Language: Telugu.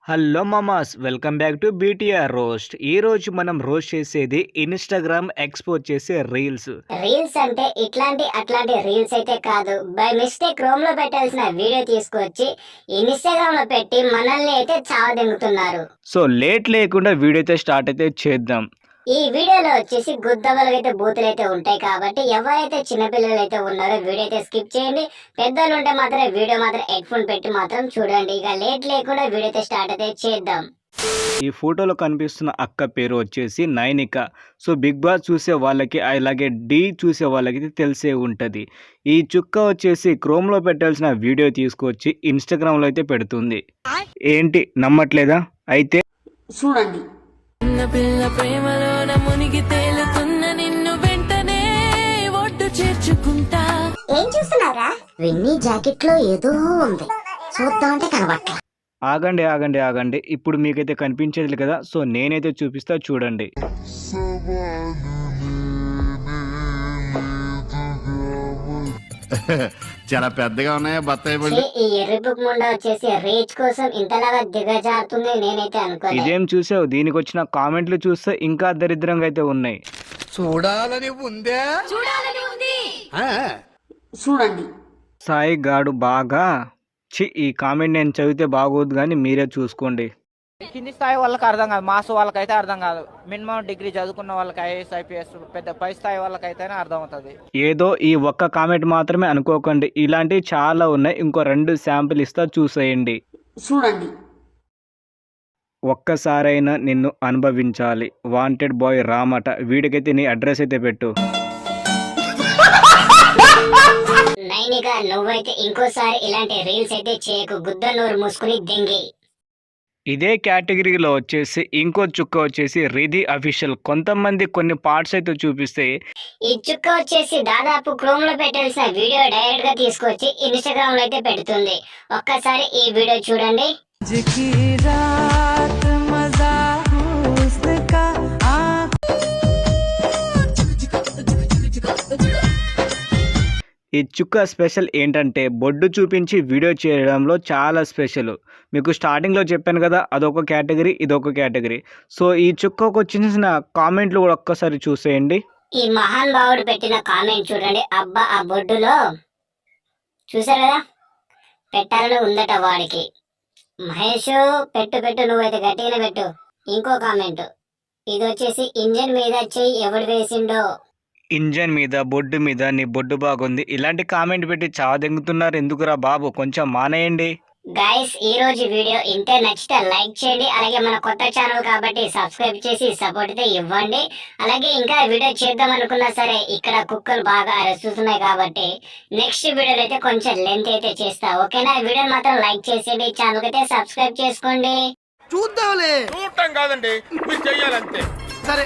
హలో మామాస్ welcome back to BTR roast. ఈ రోజు మనం రోస్ట్ చేసేది ఇన్స్టాగ్రామ్ ఎక్స్పోజ్ చేసే రీల్స్. రీల్స్ అంటే అట్లాంటి రీల్స్ అయితే కాదు, బై మిస్టేక్ క్రోమ్ లో పెట్టాల్సిన వీడియో తీసుకొచ్చి ఇన్స్టాగ్రామ్ లో పెట్టి మనల్ని అయితే చావదెంగుతున్నారు. సో లేట్ లేకుండా వీడియో అయితే స్టార్ట్ అయితే చేద్దాం. ఈ వీడియోలో వచ్చేసి గుద్దబలు అయితే బూతులు అయితే ఉంటాయి కాబట్టి ఎవరైతే చిన్నపిల్లలు అయితే ఉన్నారో వీడియో అయితే స్కిప్ చేయండి. పెద్దలు ఉంటే మాత్రం వీడియో మాత్రం హెడ్ ఫోన్ పెట్టి మాత్రం చూడండి. ఇక లేట్ లేకుండా వీడియో అయితే స్టార్ట్ అయితే చేద్దాం. ఈ ఫోటోలో కనిపిస్తున్న అక్క పేరు వచ్చేసి నైనిక. సో బిగ్ బాస్ చూసే వాళ్ళకి అలాగే డి చూసే వాళ్ళకి తెలిసే ఉంటుంది. ఈ చుక్క వచ్చేసి క్రోమ్లో పెట్టాల్సిన వీడియో తీసుకొచ్చి ఇన్స్టాగ్రామ్లో అయితే పెడుతుంది. ఏంటి నమ్మట్లేదా? అయితే చూడండి. పిల్ల ప్రేమలోన మునిగి తేలుతున్న నిన్ను వెంటనే ఒట్టు చేర్చుకుంటా. ఏం చూస్తున్నారా? విన్నీ జాకెట్ లో ఏదో ఉంది, చూద్దామంటే కనబట్ల. ఆగండి ఆగండి ఆగండి, ఇప్పుడు మీకైతే కనిపించేది కదా. సో నేనైతే చూపిస్తా చూడండి. చాలా పెద్దగా ఉన్నాయి బత్తాయి పళ్ళు. ఈ ఎర్రి బుక్ ముండా వచ్చేసి రీచ్ కోసం ఇంతలాగా దిగజారుతుంది నేనైతే అనుకోలేదు. ఇదేం చూసావు? దీనికి వచ్చిన కామెంట్లు చూస్తే ఇంకా దరిద్రంగా అయితే ఉన్నాయి. చూడాలని ఉందే చూడండి. సాయి గాడు బాగా ఈ కామెంట్ నేను చదివితే బాగోదు కానీ మీరే చూసుకోండి. కింది స్థాయి వాళ్ళకి అర్థం కాదు, మాస్ వాళ్ళకైతే అర్థం కాదు. మినిమం డిగ్రీ చదువుకున్న వాళ్ళకి ఐఏఎస్ ఐపీఎస్ పెద్ద పై స్థాయి వాళ్ళకైతేనే అర్థం అవుతుంది. ఏదో ఈ ఒక్క కామెంట్ మాత్రమే అనుకోకండి, ఇలాంటివి చాలా ఉన్నాయి. ఇంకో 2 శాంపిల్ ఇస్తా చూసేయండి. చూడండి. ఒక్కసారైనా నిన్ను అనుభవించాలి, వాంటెడ్ బాయ్ రామట. వీడికైతే నీ అడ్రస్ అయితే పెట్టు. నైనిక, నువ్వైతే ఇంకోసారి ఇలాంటి రీల్స్ అయితే చేయకు, గుద్ద నోరు మూసుకుని దెంగి. ఇదే కేటగిరీలో వచ్చేసి ఇంకో చుక్క వచ్చేసి రిధి అఫీషియల్. కొంతమంది కొన్ని పార్ట్స్ అయితే చూపిస్తే ఈ చుక్క వచ్చేసి దాదాపు క్రోమ్ లో పెట్టాల్సిన వీడియో డైరెక్ట్ గా తీసుకొచ్చి ఇన్స్టాగ్రామ్ లో అయితే పెడుతుంది. ఒక్కసారి ఈ వీడియో చూడండి. ఈ చుక్క స్పెషల్ ఏంటంటే బొడ్డు చూపించి వీడియో చేయడంలో చాలా స్పెషల్. మీకు స్టార్టింగ్లో చెప్పాను కదా, అదొక కేటగిరీ ఇదొక కేటగిరీ. సో ఈ చుక్కకు వచ్చిన కామెంట్లు కూడా ఒక్కసారి చూసేయండి. ఈ మహాన్ భావుడు పెట్టిన కామెంట్ చూడండి. అబ్బా, ఆ బొడ్డులో చూసారు కదా, పెట్టాలని ఉందట వాడికి. మహేష్ పెట్టు నువ్వైతే గట్టిగానే పెట్టు. ఇంకో కామెంట్ ఇది వచ్చేసి ఇంజన్ మీద చెయ్యి ఎవడు వేసిండో. ఇంజన్ మీద బొడ్డు మీద నీ బొడ్డు బాగుంది, ఇలాంటి కామెంట్ పెట్టి చావదెంగుతున్నారు ఎందుకురా బాబు, కొంచెం మానేయండి. గైస్, ఈ రోజు వీడియో ఇంతే. నచ్చితే లైక్ చేయండి. అలాగే మన కొత్త ఛానల్ కాబట్టి సబ్స్క్రైబ్ చేసి సపోర్ట్ అయితే ఇవ్వండి. అలాగే ఇంకా వీడియో చేద్దాం అనుకున్నా సరే ఇక్కడ కుక్కలు బాగా అరుస్తున్నాయి కాబట్టి నెక్స్ట్ వీడియోలో అయితే కొంచెం లెంత్ అయితే చేస్తా. ఓకేనా? వీడియో మాత్రం లైక్ చేసేయండి, ఛానల్ అయితే సబ్స్క్రైబ్ చేసుకోండి. చూద్దాంలే. చూడటం కాదండి, మీరు చెయ్యాలంతే. సరే.